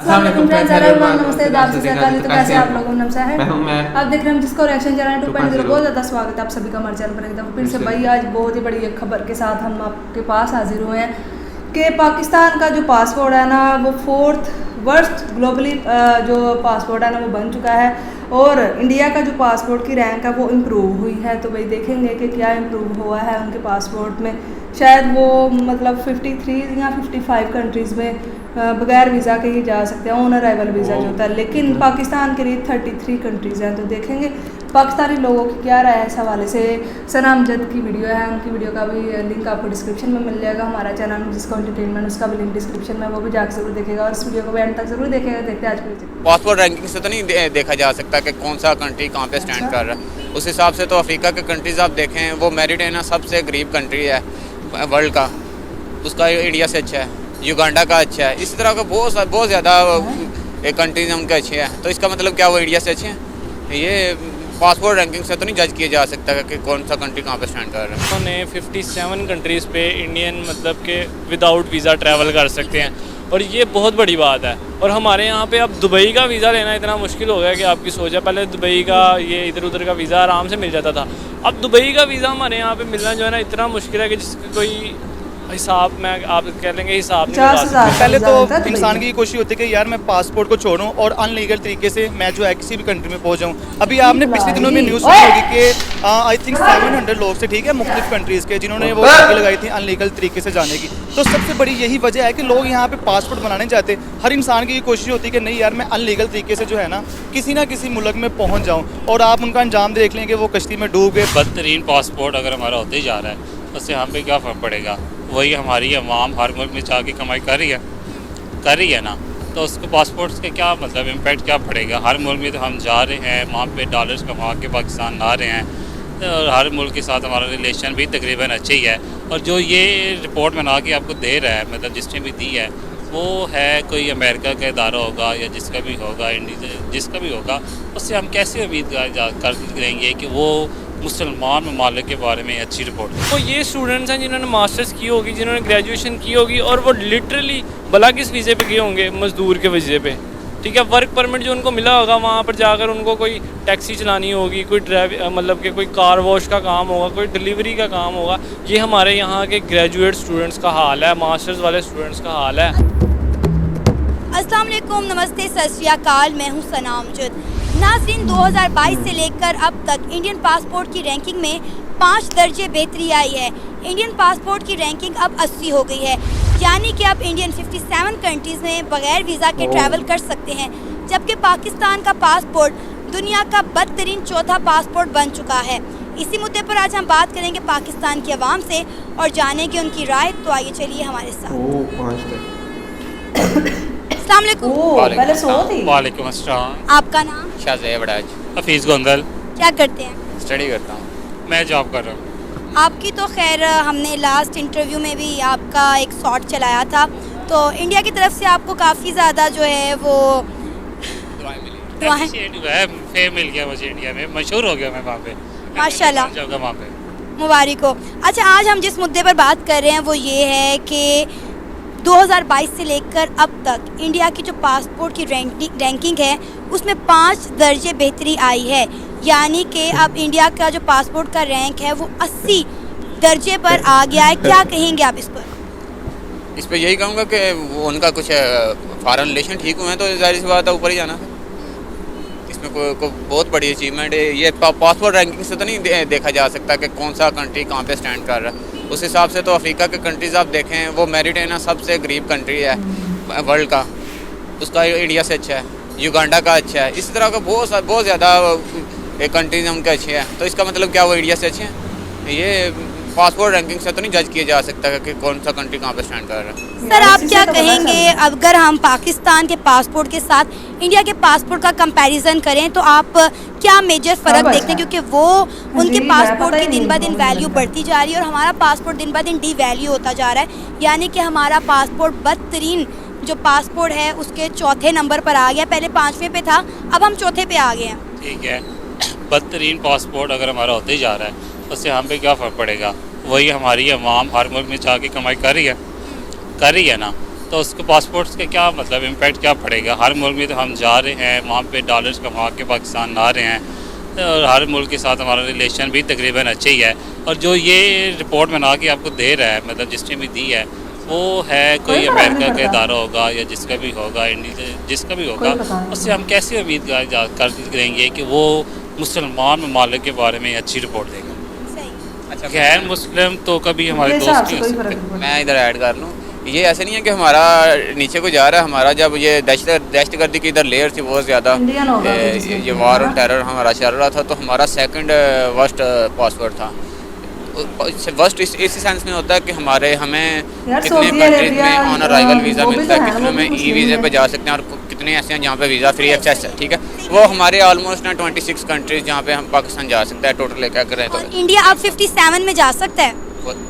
नमस्ते तो कैसे आप लोगों ने है आप देख रहे हैं जिसको रिएक्शन चैनल 2.0 बहुत ज़्यादा स्वागत है आप सभी का हमारे चैनल पर एकदम फिर से भाई आज बहुत ही बड़ी एक खबर के साथ हम आपके पास हाजिर हुए हैं कि पाकिस्तान का जो पासपोर्ट है ना वो 4th वर्स्ट ग्लोबली जो पासपोर्ट है ना वो बन चुका है और इंडिया का जो पासपोर्ट की रैंक है वो इम्प्रूव हुई है। तो भाई देखेंगे कि क्या इम्प्रूव हुआ है उनके पासपोर्ट में। शायद वो मतलब 53 या 55 कंट्रीज़ में बगैर वीज़ा के ही जा सकते हैं, ऑन अराइवल वीज़ा जो होता है, लेकिन पाकिस्तान के लिए 33 कंट्रीज़ हैं। तो देखेंगे पाकिस्तानी लोगों की क्या राय है इस हवाले से। सना अमजद की वीडियो है, उनकी वीडियो का भी लिंक आपको डिस्क्रिप्शन में मिल जाएगा। हमारा चैनल जिसको एंटरटेनमेंट उसका भी लिंक डिस्क्रिप्शन में, वो भी जाकर जरूर देखेगा और इस वीडियो को एंड तक जरूर देखेगा। देखते हैं आज की पासपोर्ट रैंकिंग से तो नहीं देखा जा सकता कि कौन सा कंट्री कहाँ पे स्टैंड कर रहा है। उस हिसाब से तो अफ्रीका के कंट्रीज़ आप देखें वो मेरिट है ना सबसे गरीब कंट्री है वर्ल्ड का, उसका इंडिया से अच्छा है, युगांडा का अच्छा है, इसी तरह का बहुत ज़्यादा कंट्रीज उनके अच्छे हैं। तो इसका मतलब क्या वो इंडिया से अच्छे हैं? ये पासपोर्ट रैंकिंग से तो नहीं जज किया जा सकता कि कौन सा कंट्री कहाँ पे स्टैंड कर रहा है। उन्होंने 57 कंट्रीज़ पे इंडियन मतलब के विदाउट वीज़ा ट्रैवल कर सकते हैं और ये बहुत बड़ी बात है। और हमारे यहाँ पे अब दुबई का वीज़ा लेना इतना मुश्किल हो गया कि आपकी सोच है, पहले दुबई का ये इधर उधर का वीज़ा आराम से मिल जाता था, अब दुबई का वीज़ा हमारे यहाँ पे मिलना जो है ना इतना मुश्किल है कि जिसका कोई हिसाब में आप कह लेंगे हिसाब नहीं लगा सकते। पहले तो इंसान की कोशिश होती है कि यार मैं पासपोर्ट को छोड़ूं और अनलीगल तरीके से मैं जो है किसी भी कंट्री में पहुंच जाऊं। अभी आपने पिछले दिनों में न्यूज़ सुनी होगी कि आई थिंक 700 लोग से ठीक है मुख्तलिफ कंट्रीज़ के जिन्होंने वो अर्जी लगाई थी अनलीगल तरीके से जाने की। तो सबसे बड़ी यही वजह है कि लोग यहाँ पे पासपोर्ट बनाने जाते। हर इंसान की ये कोशिश होती है कि नहीं यार मैं अनलीगल तरीके से जो है ना किसी मुल्क में पहुँच जाऊँ, और आप उनका अंजाम देख लें कि वो कश्ती में डूब गए। बदतरीन पासपोर्ट अगर हमारा होते ही जा रहा है उससे हम पे क्या फ़र्क पड़ेगा? वही हमारी अवाम हर मुल्क में जाके कमाई कर रही है ना, तो उसको पासपोर्ट्स के क्या मतलब इम्पैक्ट क्या पड़ेगा? हर मुल्क में तो हम जा रहे हैं, वहाँ पे डॉलर्स कमा के पाकिस्तान ला रहे हैं और हर मुल्क के साथ हमारा रिलेशन भी तकरीबन अच्छा ही है। और जो ये रिपोर्ट बना के आपको दे रहा है मतलब जिसने भी दी है वो है कोई अमेरिका का इदारा होगा या जिसका भी होगा जिसका भी होगा, उससे हम कैसे उम्मीद कर लेंगे कि वो मुसलमान ममालिक के बारे में अच्छी रिपोर्ट। तो ये स्टूडेंट्स हैं जिन्होंने मास्टर्स की होगी, जिन्होंने ग्रेजुएशन की होगी और वो लिटरली भला किस वीज़े पे गए होंगे? मजदूर के वीज़े पे, ठीक है। वर्क परमिट जो उनको मिला होगा वहाँ पर जाकर उनको कोई टैक्सी चलानी होगी, कोई मतलब कि कोई कार वॉश का काम होगा, कोई डिलीवरी का काम होगा। ये हमारे यहाँ के ग्रेजुएट स्टूडेंट्स का हाल है, मास्टर्स वाले स्टूडेंट्स का हाल है। अस्सलाम वालेकुम, नमस्ते, सत श्री अकाल, मैं हूँ सना अमजद। नाज़रीन, 2022 से लेकर अब तक इंडियन पासपोर्ट की रैंकिंग में 5 दर्जे बेहतरी आई है। इंडियन पासपोर्ट की रैंकिंग अब 80 हो गई है, यानी कि अब इंडियन 57 कंट्रीज़ में बगैर वीज़ा के ट्रैवल कर सकते हैं, जबकि पाकिस्तान का पासपोर्ट दुनिया का बदतरीन चौथा पासपोर्ट बन चुका है। इसी मुद्दे पर आज हम बात करेंगे पाकिस्तान की आवाम से और जानेंगे उनकी राय। तो आइए चलिए हमारे साथ। वालेकुम अस्सलाम। आपका नाम? शाहज़ैब बड़ाज। हफीज़ गोंदल। क्या करते हैं? स्टडी करता हूँ। मैं जॉब कर रहा हूँ। आपकी तो खैर हमने लास्ट इंटरव्यू में भी आपका एक शॉट चलाया था, तो इंडिया की तरफ से आपको काफ़ी ज़्यादा जो है वो दुआएं फेम मिल गया मुझे, इंडिया में मशहूर हो गया मैं वहाँ पे माशाल्लाह, वहाँ पे मुबारक हो। अच्छा, आज हम जिस मुद्दे पर बात कर रहे हैं वो ये है कि 2022 से लेकर अब तक इंडिया की जो पासपोर्ट की रैंकिंग है उसमें 5 दर्जे बेहतरी आई है, यानी कि अब इंडिया का जो पासपोर्ट का रैंक है वो 80 दर्जे पर आ गया है। क्या कहेंगे आप इस पर? इस पर यही कहूँगा कि वो उनका कुछ फॉरेन रिलेशन ठीक हुए हैं तो जाहिर सी बात है ऊपर ही जाना है। इसमें कोई बहुत बड़ी अचीवमेंट है। ये पासपोर्ट रैंकिंग से तो नहीं देखा जा सकता कि कौन सा कंट्री कहाँ पे स्टैंड कर रहा है। उस हिसाब से तो अफ्रीका के कंट्रीज़ आप देखें वो मेरिट है ना सबसे गरीब कंट्री है वर्ल्ड का, उसका इंडिया से अच्छा है, युगांडा का अच्छा है, इसी तरह का बहुत ज़्यादा कंट्रीज उनके अच्छे हैं। तो इसका मतलब क्या वो इंडिया से अच्छे हैं? ये पासपोर्ट रैंकिंग से तो नहीं जज किया जा सकता कि कौन सा कंट्री कहाँ पे स्टैंड कर रहा है। सर, आप क्या कहेंगे अगर हम पाकिस्तान के पासपोर्ट के साथ इंडिया के पासपोर्ट का कंपैरिजन करें तो आप क्या मेजर फ़र्क देखते हैं? क्योंकि वो उनके पासपोर्ट की दिन ब दिन वैल्यू बढ़ती जा रही है और हमारा पासपोर्ट दिन ब दिन डी वैल्यू होता जा रहा है, यानी कि हमारा पासपोर्ट बदतरीन जो पासपोर्ट है उसके चौथे नंबर पर आ गया, पहले 5वें पे था, अब हम चौथे पे आ गए हैं। ठीक है, बदतरीन पासपोर्ट अगर हमारा होते ही जा रहा है उससे हम पे क्या फ़र्क पड़ेगा? वही हमारी अवाम हर मुल्क में जाके कमाई कर रही है ना, तो उसको पासपोर्ट्स के क्या मतलब इम्पैक्ट क्या पड़ेगा। हर मुल्क में तो हम जा रहे हैं, वहाँ पे डॉलर्स कमा के पाकिस्तान ला रहे हैं और हर मुल्क के साथ हमारा रिलेशन भी तकरीबन अच्छा ही है। और जो ये रिपोर्ट बना के आपको दे रहा है, मतलब जिसने भी दी है, वो है कोई अमेरिका का इदारा होगा या जिसका भी होगा, इंडिया जिसका भी होगा, उससे हम कैसे उम्मीद करेंगे कि वो मुसलमान ममालिक के बारे में अच्छी रिपोर्ट देगा। अच्छा, गैर मुस्लिम तो कभी हमारे दोस्त नहीं हो सकते। मैं इधर ऐड कर लूँ, ये ऐसे नहीं है कि हमारा नीचे को जा रहा है, हमारा जब ये दहशतगर्दी की इधर लेयर थी बहुत ज़्यादा, ये वार ऑन टेरर हमारा चल रहा था, तो हमारा सेकंड वर्स्ट पासवर्ड था। वर्स्ट इस सेंस में होता है कि हमें कितने कंट्रीज में ऑन अराइवल वीज़ा मिलता है, कितनों में ई वीज़े पे जा सकते हैं और कितने ऐसे हैं जहाँ पे वीज़ा फ्री एक्सेस है। ठीक है, वो हमारे ऑलमोस्ट ना 26 कंट्रीज जहाँ पे हम पाकिस्तान जा सकते हैं टोटल क्या करें तो। इंडिया अब 57 में जा सकता है।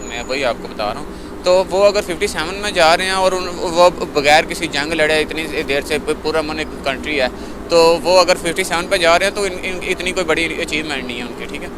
मैं वही आपको बता रहा हूँ, तो वो अगर 57 में जा रहे हैं और वो बगैर किसी जंग लड़े इतनी देर से पूरा मन एक कंट्री है, तो वो अगर 57 पे जा रहे हैं तो इतनी कोई बड़ी अचीवमेंट नहीं है उनकी। ठीक है,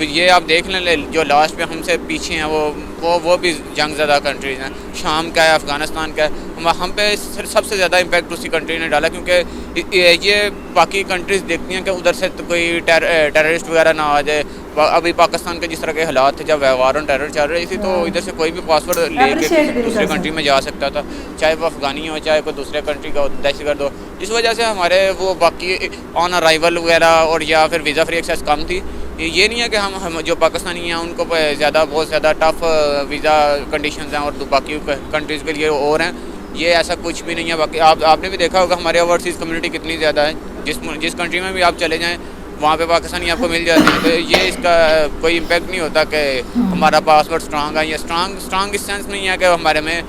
ये आप देख लें जो लास्ट पे हमसे पीछे हैं वो भी जंग ज़्यादा कंट्रीज़ हैं, शाम का है, अफ़गानिस्तान का है, हम पे सबसे ज़्यादा इम्पैक्ट उसी कंट्री ने डाला, क्योंकि ये बाकी कंट्रीज़ देखती हैं कि उधर से तो कोई टेररिस्ट वगैरह ना आ जाए। अभी पाकिस्तान के जिस तरह के हालात थे जब वार ऑन टेरर चल रही थी, तो इधर से कोई भी पासवर्ड लेके दूसरे कंट्री में जा सकता था, चाहे वो अफ़गानी हो चाहे कोई दूसरे कंट्री का दहशतगर्द हो। इस वजह से हमारे वो बाकी ऑन अराइवल वगैरह और या फिर वीज़ा फ्री एक्सेस कम थी। ये नहीं है कि हम जो पाकिस्तानी हैं उनको बहुत ज़्यादा टफ वीज़ा कंडीशंस हैं और बाकी कंट्रीज़ के लिए और हैं, ये ऐसा कुछ भी नहीं है। बाकी आपने भी देखा होगा हमारे ओवरसीज़ कम्युनिटी कितनी ज़्यादा है, जिस कंट्री में भी आप चले जाएँ वहाँ पे पाकिस्तानी आपको मिल जाते हैं, तो ये इसका कोई इम्पैक्ट नहीं होता कि हमारा पासवर्ड स्ट्रांग है। या स्ट्रांग इस सेंस नहीं है कि हमारे में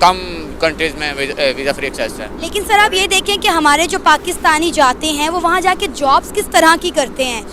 कम कंट्रीज़ में वीज़ा फ्री एक्सेस है। लेकिन सर आप ये देखें कि हमारे जो पाकिस्तानी जाते हैं वो वहाँ जाके जॉब्स किस तरह की करते हैं?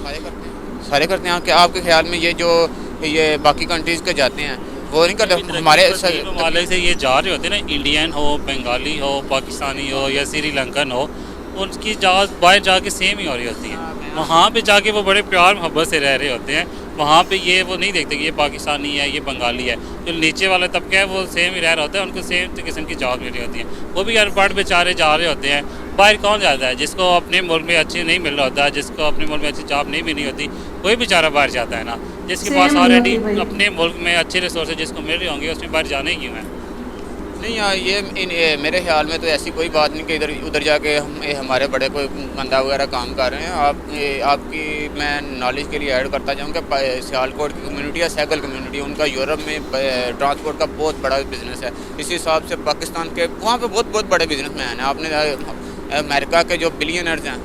सारे करते हैं। आपके ख्याल में ये बाकी कंट्रीज़ के जाते हैं वो नहीं करते? हमारे ममालिक से ये जा रहे होते हैं ना, इंडियन हो, बंगाली हो, पाकिस्तानी हो या श्रीलंकन हो, उनकी जहाज बाहर जाके सेम ही हो रही होती है। वहाँ पे जाके वो बड़े प्यार मोहब्बत से रह रहे होते हैं। वहाँ पे ये वो नहीं देखते कि ये पाकिस्तानी है, ये बंगाली है। जो नीचे वाला तबका है वो सेम ही रह रहा होता है, उनको सेम किस्म की जॉब मिल रही होती है। वो भी अनपढ़ बेचारे जा रहे होते हैं। बाहर कौन जाता है? जिसको अपने मुल्क में अच्छी नहीं मिल रहा होता है, जिसको अपने मुल्क में अच्छी जॉब नहीं मिली होती, कोई बेचारा बाहर जाता है ना। जिसके पास ऑलरेडी अपने मुल्क में अच्छे रिसोर्सेज जिसको मिल रहे होंगे, उसमें बाहर जाने क्यों है? नहीं यार, ये मेरे ख्याल में तो ऐसी कोई बात नहीं कि इधर उधर जाके हमारे बड़े कोई गंदा वगैरह काम कर रहे हैं। आपकी मैं नॉलेज के लिए ऐड करता जाऊँ कि सियालकोट की कम्युनिटी या सैगल कम्युनिटी, उनका यूरोप में ट्रांसपोर्ट का बहुत बड़ा बिजनेस है। इसी हिसाब से पाकिस्तान के वहाँ पे बहुत बड़े बिजनेसमैन हैं। आपने अमेरिका के जो बिलियनर्स हैं,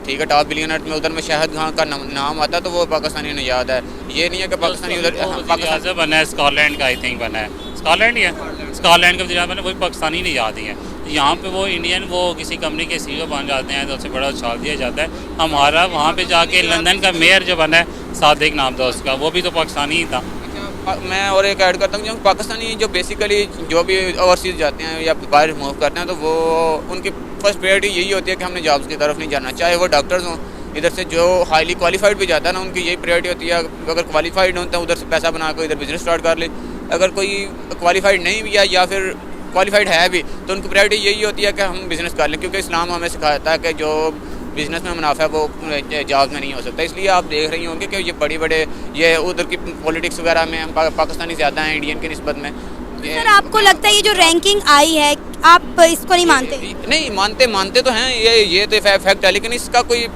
ठीक है, टॉप बिलियनर्स में उधर में शहद खान का नाम आता है, तो वो पाकिस्तानी ने याद है। ये नहीं है कि पाकिस्तानी उधर पाकिस्तान बना है, स्कॉटलैंड का आई थिंक बना है, स्कॉटलैंड ही है, स्कॉटलैंड का वज़ीर बना, वही पाकिस्तानी नहीं याद ही है। यहाँ पे वो इंडियन वो किसी कंपनी के CEO बन जाते हैं तो उससे बड़ा उछाल दिया जाता है। हमारा वहाँ पे जाके लंदन का मेयर जो बना है, सादिक नाम था उसका, वो भी तो पाकिस्तानी ही था। मैं और एक ऐड करता हूँ, जो पाकिस्तानी जो बेसिकली जो भी ओवरसीज़ जाते हैं या बाहर मूव करते हैं, तो वो उनकी फर्स्ट प्रायोरिटी यही होती है कि हमने जॉब्स की तरफ नहीं जाना। चाहे वो डॉक्टर्स हों, इधर से जो हाईली क्वालिफाइड भी जाता है ना, उनकी यही प्रायोरिटी होती है। अगर क्वालिफाइड होता है उधर से पैसा बना कर इधर बिजनेस स्टार्ट कर ले। अगर कोई क्वालिफाइड नहीं भी है या फिर क्वालिफाइड है भी, तो उनकी प्रायोरिटी यही होती है कि हम बिज़नेस कर लें, क्योंकि इस्लाम हमें सिखाता है कि जो बिज़नेस में मुनाफा है वो जॉब में नहीं हो सकता। इसलिए आप देख रही होंगे कि ये बड़े ये उधर की पॉलिटिक्स वगैरह में हम पाकिस्तानी ज़्यादा हैं इंडियन की निस्बत में। सर आपको लगता है ये जो रैंकिंग आई है, आप इसको नहीं मानते? नहीं मानते तो हैं, ये तो इफेक्ट है, लेकिन इसका कोई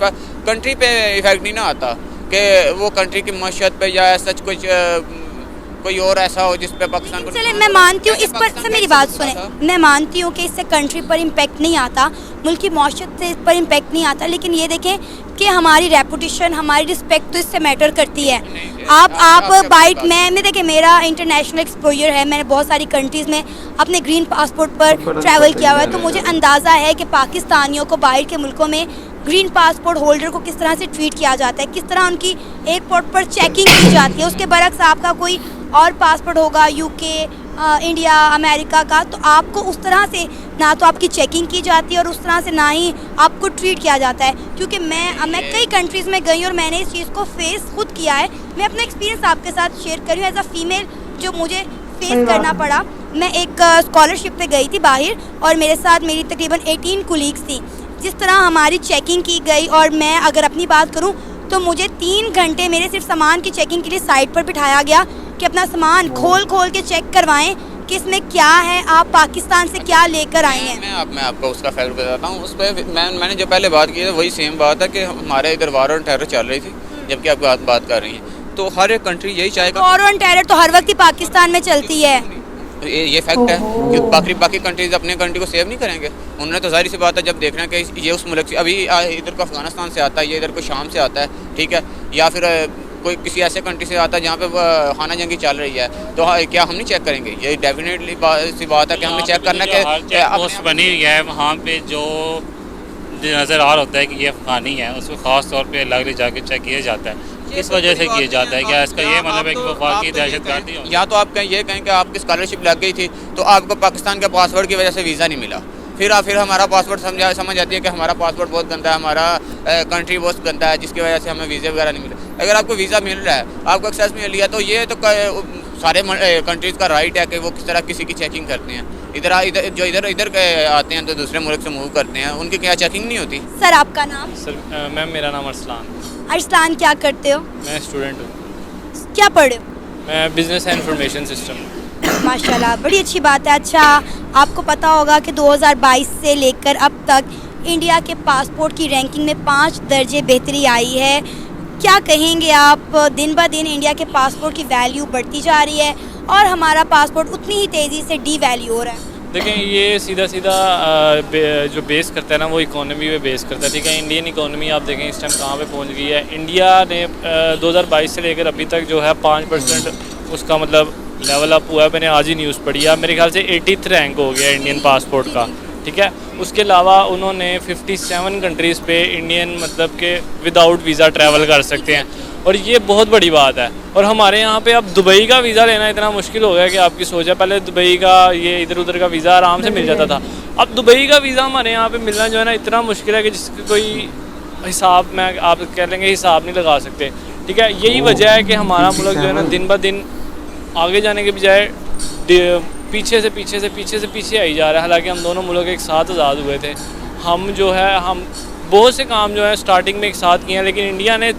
कंट्री पे इफेक्ट नहीं ना आता कि वो कंट्री की मशहत पे या सच कुछ कोई और ऐसा हो जिस पे पाकिस्तान को। चले मैं मानती हूँ इस पर, सर मेरी बात सुने, मैं मानती हूँ कि इससे कंट्री पर इम्पैक्ट नहीं आता, मुल्क की मौशत से इस पर इम्पैक्ट नहीं आता, लेकिन ये देखें कि हमारी रेपुटेशन, हमारी रिस्पेक्ट तो इससे मैटर करती है। आप बाइट में देखिए, मेरा इंटरनेशनल एक्सपोजर है, मैंने बहुत सारी कंट्रीज़ में अपने ग्रीन पासपोर्ट पर ट्रैवल किया हुआ है, तो मुझे अंदाज़ा है कि पाकिस्तानियों को बाहर के मुल्कों में ग्रीन पासपोर्ट होल्डर को किस तरह से ट्रीट किया जाता है, किस तरह उनकी एयरपोर्ट पर चेकिंग की जाती है। उसके बरक्स आपका कोई और पासपोर्ट होगा यूके, इंडिया, अमेरिका का, तो आपको उस तरह से ना तो आपकी चेकिंग की जाती है और उस तरह से ना ही आपको ट्रीट किया जाता है। क्योंकि मैं कई कंट्रीज़ में गई और मैंने इस चीज़ को फेस खुद किया है। मैं अपना एक्सपीरियंस आपके साथ शेयर कर रही हूँ एज अ फीमेल, जो मुझे फेस करना पड़ा। मैं एक स्कॉलरशिप पे गई थी बाहर और मेरे साथ मेरी तकरीबन 18 कुलीग्स थी। जिस तरह हमारी चेकिंग की गई और मैं अगर अपनी बात करूं तो मुझे 3 घंटे मेरे सिर्फ सामान की चेकिंग के लिए साइड पर बिठाया गया कि अपना सामान खोल के चेक करवाएं कि इसमें क्या है, आप पाकिस्तान से क्या लेकर आए हैं। मैं आपको उसका फैक्ट बताता हूँ। उस पर मैंने जो पहले बात की है वही सेम बात है कि हमारे इधर वार ऑन टेरर चल रही थी, जबकि आप बात कर रही हैं। तो हर एक कंट्री यही चाहेगा। वार ऑन टेरर तो हर वक्त ही पाकिस्तान में चलती है। ये फैक्ट है कि बाकी कंट्रीज अपने कंट्री को सेव नहीं करेंगे। उन्होंने तो जाहिर सी बात है जब देखना है कि ये उस मुल्क से अभी इधर को अफगानिस्तान से आता है, ये इधर को शाम से आता है, ठीक है, या फिर कोई किसी ऐसे कंट्री से आता है जहाँ पे खाना जंगी चल रही है, तो क्या हम नहीं चेक करेंगे? ये डेफिनेटली सी बात है कि हमने चेक करना कि पोस्ट बनी हुई है वहाँ पे जो नज़र आ रहा होता है कि ये अफगानी है, उसको ख़ास तौर पे अलग ले जाके चेक किया जाता है। इस वजह से किया जाता है। क्या इसका ये मतलब है कि वफाकी दहशतगर्दी हो? या तो आप ये कहें कि आपकी स्कॉलरशिप लग गई थी तो आपको पाकिस्तान के पासवर्ड की वजह से वीज़ा नहीं मिला, फिर हमारा पासवर्ड समझ आती है कि हमारा पासवर्ड बहुत गंदा है, हमारा कंट्री बहुत गंदा है, जिसकी वजह से हमें वीज़े वगैरह नहीं मिले। अगर आपको वीज़ा मिल रहा है, आपको एक्सेस मिल लिया, तो ये तो सारे कंट्रीज़ का राइट है कि वो किस तरह किसी की चेकिंग करते हैं। इधर आते हैं तो दूसरे मुल्क से मूव करते हैं, उनकी क्या चेकिंग नहीं होती? सर आपका नाम? सर मैम मेरा नाम अरसलान। अरसलान क्या करते हो? मैं स्टूडेंट हूँ। क्या पढ़े हो? मैं बिजनेस एंड इंफॉर्मेशन सिस्टम। माशाल्लाह, बड़ी अच्छी बात है। अच्छा, आपको पता होगा कि 2022 से लेकर अब तक इंडिया के पासपोर्ट की रैंकिंग में 5 दर्जे बेहतरी आई है। क्या कहेंगे आप? दिन ब दिन इंडिया के पासपोर्ट की वैल्यू बढ़ती जा रही है और हमारा पासपोर्ट उतनी ही तेज़ी से डी वैल्यू हो रहा है। देखें, ये सीधा जो बेस करता है ना, वो इकोनॉमी पे बेस करता है, ठीक है। इंडियन इकोनॉमी आप देखें इस टाइम कहाँ पे पहुँच गई है। इंडिया ने 2022 से लेकर अभी तक जो है 5% उसका मतलब लेवल अप हुआ है। मैंने आज ही न्यूज़ पढ़ी है, मेरे ख्याल से 80th रैंक हो गया इंडियन पासपोर्ट का, ठीक है। उसके अलावा उन्होंने 57 कंट्रीज़ पे इंडियन मतलब के विदाउट वीज़ा ट्रैवल कर सकते हैं, और ये बहुत बड़ी बात है। और हमारे यहाँ पे अब दुबई का वीज़ा लेना इतना मुश्किल हो गया कि आपकी सोच है, पहले दुबई का ये इधर उधर का वीज़ा आराम से मिल जाता था। अब दुबई का वीज़ा हमारे यहाँ पे मिलना जो है ना इतना मुश्किल है कि जिसका कोई हिसाब में आप कह लेंगे हिसाब नहीं लगा सकते, ठीक है। यही वजह है कि हमारा मुल्क जो है ना दिन ब दिन आगे जाने के बजाय पीछे से पीछे आई जा रहा है। हालांकि हम दोनों मुल्क एक साथ आज़ाद हुए थे। हम बहुत से काम जो है स्टार्टिंग में एक साथ किए हैं, लेकिन इंडिया ने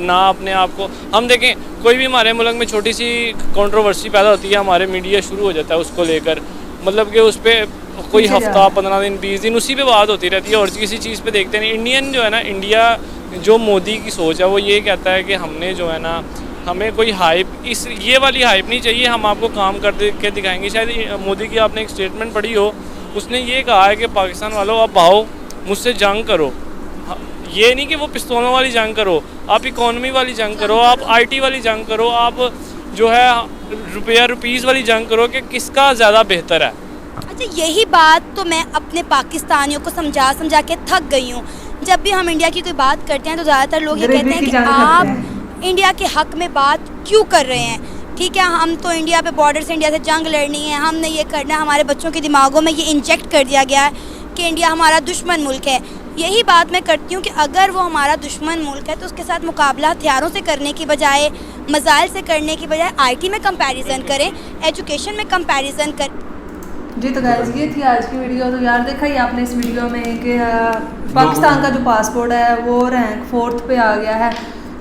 ना अपने आप को, हम देखें कोई भी हमारे मुल्क में छोटी सी कंट्रोवर्सी पैदा होती है, हमारे मीडिया शुरू हो जाता है उसको लेकर, मतलब कि उस पर कोई हफ्ता 15 दिन 20 दिन उसी पे बात होती रहती है और किसी चीज़ पे देखते नहीं। इंडियन जो है ना, इंडिया जो मोदी की सोच है वो ये कहता है कि हमने जो है ना, हमें कोई हाइप ये वाली हाइप नहीं चाहिए, हम आपको काम कर के दिखाएंगे। शायद मोदी की आपने एक स्टेटमेंट पढ़ी हो, उसने ये कहा है कि पाकिस्तान वालों आप आओ मुझसे जंग करो। ये नहीं कि वो पिस्तौलों वाली जंग करो, आप इकोनॉमी वाली जंग करो, आप IT वाली जंग करो, आप जो है रुपीज़ वाली जंग करो कि किसका ज़्यादा बेहतर है। अच्छा, यही बात तो मैं अपने पाकिस्तानियों को समझा के थक गई हूँ। जब भी हम इंडिया की कोई बात करते हैं तो ज़्यादातर लोग ये कहते हैं कि आप इंडिया के हक़ में बात क्यों कर रहे हैं। ठीक है, हम तो इंडिया पे बॉर्डर से इंडिया से जंग लड़नी है, हमने ये करना है। हमारे बच्चों के दिमागों में ये इंजेक्ट कर दिया गया है कि इंडिया हमारा दुश्मन मुल्क है। यही बात मैं करती हूँ कि अगर वो हमारा दुश्मन मुल्क है तो उसके साथ मुकाबला हथियारों से करने की बजाय, मज़ाइल से करने की बजाय IT में कंपैरिजन करें, एजुकेशन में कंपैरिजन करें। जी तो गाइस, ये थी आज की वीडियो। तो यार देखा ही आपने इस वीडियो में कि पाकिस्तान का जो पासपोर्ट है वो रैंक 4th पे आ गया है।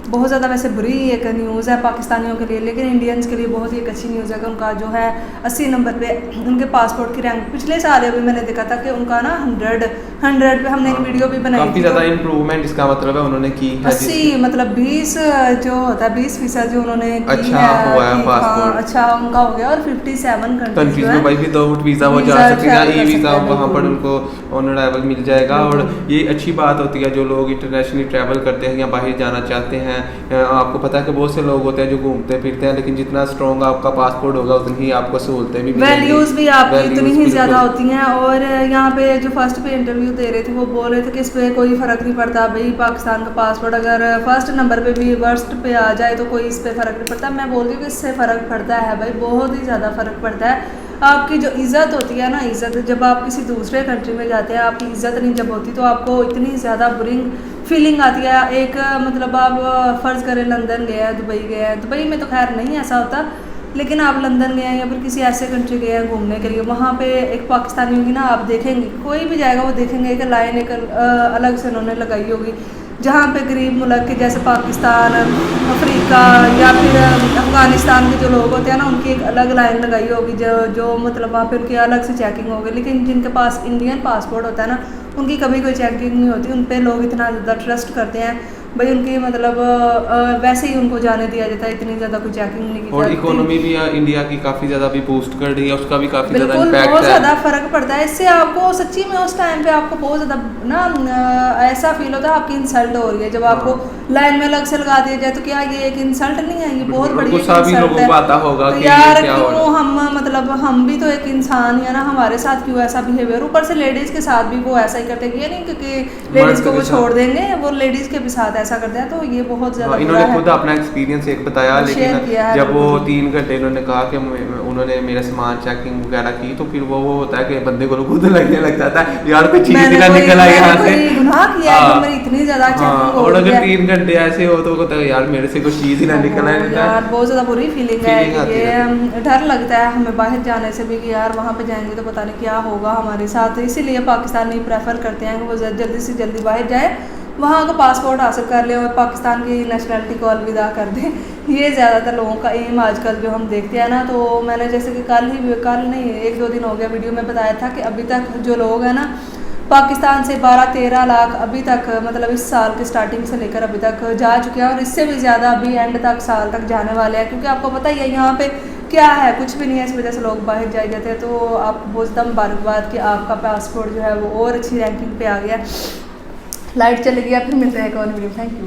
बहुत ज़्यादा वैसे बुरी एक न्यूज़ है पाकिस्तानियों के लिए, लेकिन इंडियंस के लिए बहुत ही एक अच्छी न्यूज़ है कि उनका जो है 80 नंबर पे उनके पासपोर्ट की रैंक। पिछले साल अभी मैंने देखा था कि उनका ना 100 पे हमने एक वीडियो भी बनाई थी। काफ़ी ज़्यादा इम्प्रूवमेंट इसका मतलब है उन्होंने की है। 80 मतलब 20 जो होता है 20% जो उन्होंने अच्छा हुआ है पासपोर्ट, अच्छा उनका हो गया। और 57 कंट्रीज में भाई विदाउट वीज़ा वो जा सकते हैं, ई वीज़ा वहाँ पर उनको ऑन अराइवल मिल जाएगा। और ये अच्छी बात होती है जो लोग इंटरनेशनली ट्रैवल करते हैं या बाहर जाना चाहते हैं। आपको पता है कि बहुत से लोग होते हैं जो घूमते फिरते हैं, लेकिन जितना स्ट्रॉन्ग आपका पासपोर्ट होगा उतनी ही आपको सहूलतें भी मिलेंगी, वैल्यूज़ भी आपकी इतनी ही ज़्यादा होती हैं। और यहाँ पे जो फर्स्ट पे इंटरव्यू दे रहे थे वो बोल रहे थे कि इस पर कोई फ़र्क नहीं पड़ता भाई, पाकिस्तान का पासपोर्ट अगर फर्स्ट नंबर पे भी वर्स्ट पे आ जाए तो कोई इस पर फ़र्क नहीं पड़ता। मैं बोलती हूँ कि इससे फ़र्क पड़ता है भाई, बहुत ही ज़्यादा फ़र्क पड़ता है। आपकी जो इज़्ज़त होती है ना, इज़्ज़त जब आप किसी दूसरे कंट्री में जाते हैं, आपकी इज़्ज़त नहीं जब होती तो आपको इतनी ज़्यादा बुरी फीलिंग आती है। एक मतलब आप फ़र्ज़ करें लंदन गए हैं, दुबई गए हैं, दुबई में तो खैर नहीं ऐसा होता, लेकिन आप लंदन गए हैं या फिर किसी ऐसे कंट्री गए हैं घूमने के लिए, वहाँ पे एक पाकिस्तानी होगी ना, आप देखेंगे कोई भी जाएगा वो देखेंगे एक लाइन एक अलग से उन्होंने लगाई होगी, जहाँ पे गरीब मुल्क के जैसे पाकिस्तान, अफ्रीका या फिर अफ़गानिस्तान के जो लोग होते हैं ना, उनकी एक अलग लाइन लगाई होगी जो मतलब वहाँ पे उनकी अलग से चेकिंग होगी। लेकिन जिनके पास इंडियन पासपोर्ट होता है ना, उनकी कभी कोई चेकिंग नहीं होती, उन पे लोग इतना ज़्यादा ट्रस्ट करते हैं भाई, उनकी मतलब वैसे ही उनको जाने दिया जाता है, इतनी ज़्यादा कोई चेकिंग नहीं की और जाती। इकोनॉमी भी इंडिया की काफ़ी ज़्यादा भी बूस्ट कर रही है, उसका भी काफ़ी ज़्यादा बिल्कुल इम्पैक्ट बहुत है। ज़्यादा फ़र्क पड़ता है इससे, आपको सच्ची में उस टाइम पे आपको बहुत ज़्यादा ना ऐसा फील होता है आपकी इंसल्ट हो रही है जब आपको लाइन में अलग से लगा दिया जाए, तो क्या ये एक इंसल्ट नहीं है, ये बहुत बड़ी गुस्सा भी लोगों को आता होगा तो कि यार क्या हो रहा क्यों है। हम मतलब हम भी तो एक इंसान ही है ना, हमारे साथ क्यों ऐसा बिहेवियर, ऊपर से लेडीज़ के साथ भी वो ऐसा ही करते हैं, ये नहीं क्योंकि लेडीज़ को वो छोड़ देंगे, वो लेडीज़ के भी साथ ऐसा करते हैं, तो ये बहुत ज़्यादा इन्होंने खुद अपना एक्सपीरियंस एक बताया, शेयर किया है लेकिन जब वो बिल्कुल। 3 घंटे इन्होंने कहा कि उन्होंने मेरा सामान चेकिंग वगैरह की, तो फिर वो होता है कि बंदे को खुद लगने लग जाता है यार कोई चीज़ मैंने ना कोई निकल आई यहाँ से। गुनाह किया है हाँ, जो मेरी इतनी ज़्यादा हाँ, चेकिंग हो और रही अगर है। 3 घंटे ऐसे हो तो होता है यार मेरे से कोई चीज़ ही ना निकल आए। यार बहुत ज़्यादा बुरी फीलिंग Feeling आती है, है। ये डर लगता है हमें बाहर जाने से भी कि यार वहाँ पे जाएंगे तो पता नहीं क्या होगा हमारे साथ, इसीलिए पाकिस्तानी प्रेफर करते हैं कि वो जल्दी से जल्दी बाहर जाए, वहाँ का पासपोर्ट हासिल कर ले और पाकिस्तान की नेशनलिटी को अलविदा कर दें। ये ज़्यादातर लोगों का एम आजकल जो हम देखते हैं ना, तो मैंने जैसे कि कल नहीं 1-2 दिन हो गया वीडियो में बताया था कि अभी तक जो लोग हैं ना पाकिस्तान से 12-13 लाख अभी तक मतलब इस साल की स्टार्टिंग से लेकर अभी तक जा चुके हैं, और इससे भी ज़्यादा अभी एंड तक साल तक जाने वाले हैं, क्योंकि आपको पता ही है यहाँ पे क्या है, कुछ भी नहीं है, इस वजह से लोग बाहर जाए जाते हैं। तो आप बहुत ज़्यादा मुबारकबाद कि आपका पासपोर्ट जो है वो और अच्छी रैंकिंग पे आ गया। लाइट चली गया, फिर मिलते हैं एक और वीडियो। Thank you.